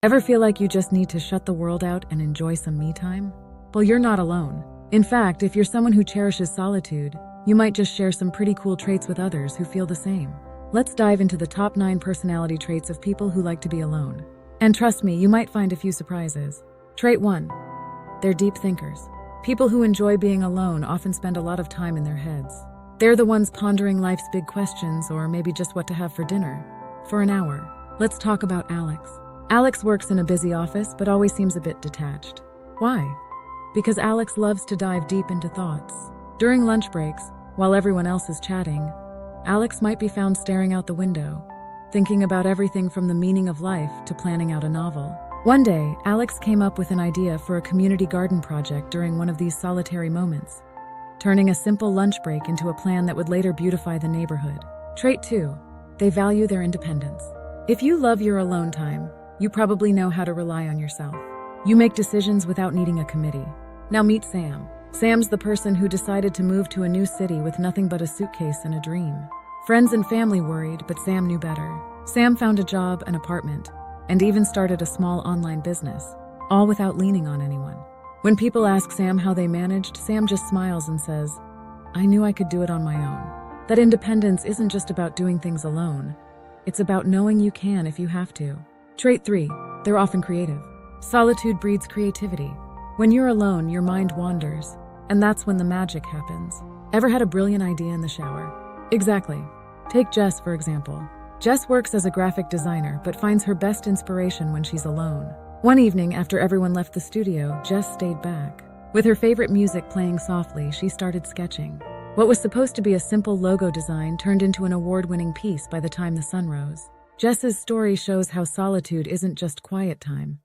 Ever feel like you just need to shut the world out and enjoy some me time? Well, you're not alone. In fact, if you're someone who cherishes solitude, you might just share some pretty cool traits with others who feel the same. Let's dive into the top 9 personality traits of people who like to be alone. And trust me, you might find a few surprises. Trait 1. They're deep thinkers. People who enjoy being alone often spend a lot of time in their heads. They're the ones pondering life's big questions, or maybe just what to have for dinner. For an hour, let's talk about Alex. Alex works in a busy office, but always seems a bit detached. Why? Because Alex loves to dive deep into thoughts. During lunch breaks, while everyone else is chatting, Alex might be found staring out the window, thinking about everything from the meaning of life to planning out a novel. One day, Alex came up with an idea for a community garden project during one of these solitary moments, turning a simple lunch break into a plan that would later beautify the neighborhood. Trait 2. They value their independence. If you love your alone time, you probably know how to rely on yourself. You make decisions without needing a committee. Now meet Sam. Sam's the person who decided to move to a new city with nothing but a suitcase and a dream. Friends and family worried, but Sam knew better. Sam found a job, an apartment, and even started a small online business, all without leaning on anyone. When people ask Sam how they managed, Sam just smiles and says, "I knew I could do it on my own." That independence isn't just about doing things alone. It's about knowing you can if you have to. Trait 3. They're often creative. Solitude breeds creativity. When you're alone, your mind wanders, and that's when the magic happens. Ever had a brilliant idea in the shower? Exactly. Take Jess, for example. Jess works as a graphic designer, but finds her best inspiration when she's alone. One evening, after everyone left the studio, Jess stayed back. With her favorite music playing softly, she started sketching. What was supposed to be a simple logo design turned into an award-winning piece by the time the sun rose. Jess's story shows how solitude isn't just quiet time.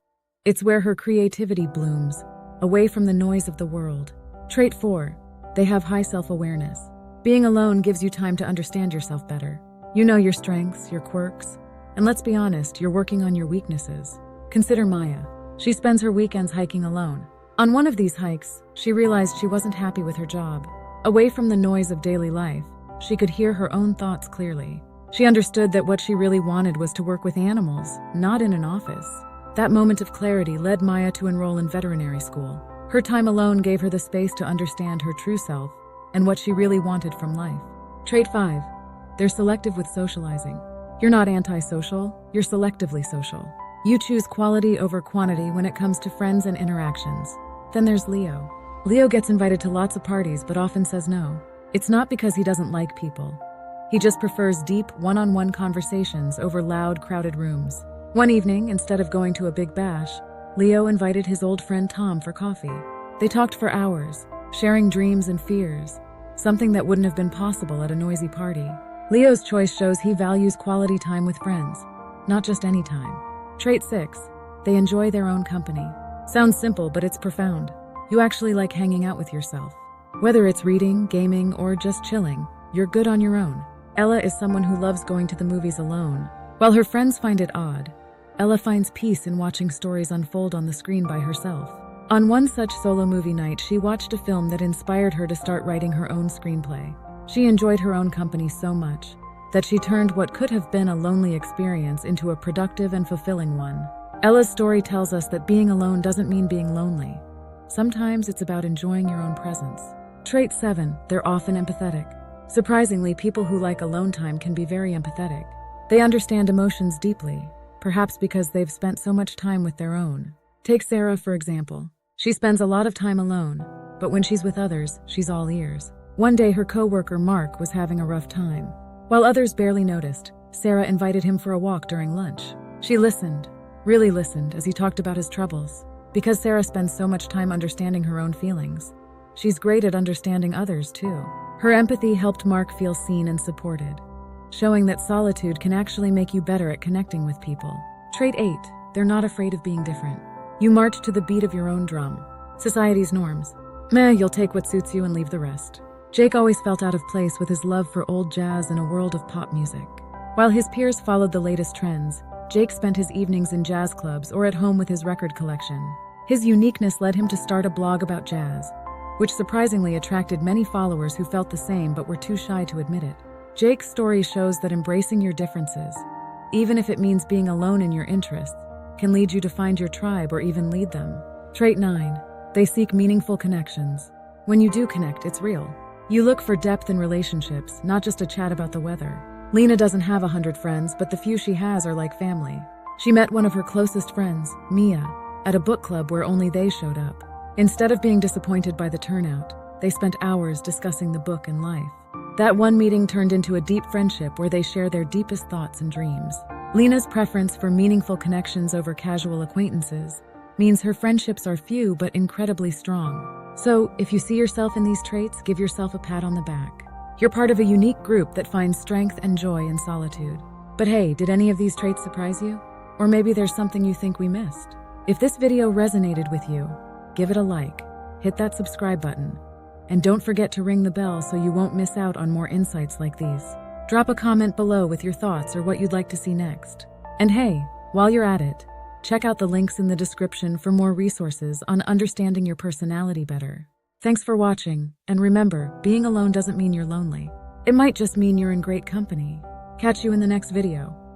It's where her creativity blooms, away from the noise of the world. Trait 4. They have high self-awareness. Being alone gives you time to understand yourself better. You know your strengths, your quirks, and let's be honest, you're working on your weaknesses. Consider Maya. She spends her weekends hiking alone. On one of these hikes, she realized she wasn't happy with her job. Away from the noise of daily life, she could hear her own thoughts clearly. She understood that what she really wanted was to work with animals, not in an office. That moment of clarity led Maya to enroll in veterinary school. Her time alone gave her the space to understand her true self and what she really wanted from life. Trait 5. They're selective with socializing. You're not antisocial, you're selectively social. You choose quality over quantity when it comes to friends and interactions. Then there's Leo. Leo gets invited to lots of parties but often says no. It's not because he doesn't like people. He just prefers deep, one-on-one conversations over loud, crowded rooms. One evening, instead of going to a big bash, Leo invited his old friend Tom for coffee. They talked for hours, sharing dreams and fears, something that wouldn't have been possible at a noisy party. Leo's choice shows he values quality time with friends, not just any time. Trait 6. They enjoy their own company. Sounds simple, but it's profound. You actually like hanging out with yourself. Whether it's reading, gaming, or just chilling, you're good on your own. Ella is someone who loves going to the movies alone. While her friends find it odd, Ella finds peace in watching stories unfold on the screen by herself. On one such solo movie night, she watched a film that inspired her to start writing her own screenplay. She enjoyed her own company so much that she turned what could have been a lonely experience into a productive and fulfilling one. Ella's story tells us that being alone doesn't mean being lonely. Sometimes it's about enjoying your own presence. Trait 7. They're often empathetic. Surprisingly, people who like alone time can be very empathetic. They understand emotions deeply, perhaps because they've spent so much time with their own. Take Sarah, for example. She spends a lot of time alone, but when she's with others, she's all ears. One day, her coworker Mark was having a rough time. While others barely noticed, Sarah invited him for a walk during lunch. She listened, really listened, as he talked about his troubles. Because Sarah spends so much time understanding her own feelings, she's great at understanding others, too. Her empathy helped Mark feel seen and supported, showing that solitude can actually make you better at connecting with people. Trait 8. They're not afraid of being different. You march to the beat of your own drum. Society's norms. You'll take what suits you and leave the rest. Jake always felt out of place with his love for old jazz in a world of pop music. While his peers followed the latest trends, Jake spent his evenings in jazz clubs or at home with his record collection. His uniqueness led him to start a blog about jazz, which surprisingly attracted many followers who felt the same but were too shy to admit it. Jake's story shows that embracing your differences, even if it means being alone in your interests, can lead you to find your tribe or even lead them. Trait 9. They seek meaningful connections. When you do connect, it's real. You look for depth in relationships, not just a chat about the weather. Lena doesn't have 100 friends, but the few she has are like family. She met one of her closest friends, Mia, at a book club where only they showed up. Instead of being disappointed by the turnout, they spent hours discussing the book and life. That one meeting turned into a deep friendship where they share their deepest thoughts and dreams. Lena's preference for meaningful connections over casual acquaintances means her friendships are few but incredibly strong. So, if you see yourself in these traits, give yourself a pat on the back. You're part of a unique group that finds strength and joy in solitude. But hey, did any of these traits surprise you? Or maybe there's something you think we missed? If this video resonated with you, give it a like, hit that subscribe button, and don't forget to ring the bell so you won't miss out on more insights like these. Drop a comment below with your thoughts or what you'd like to see next. And hey, while you're at it, check out the links in the description for more resources on understanding your personality better. Thanks for watching, and remember, being alone doesn't mean you're lonely. It might just mean you're in great company. Catch you in the next video.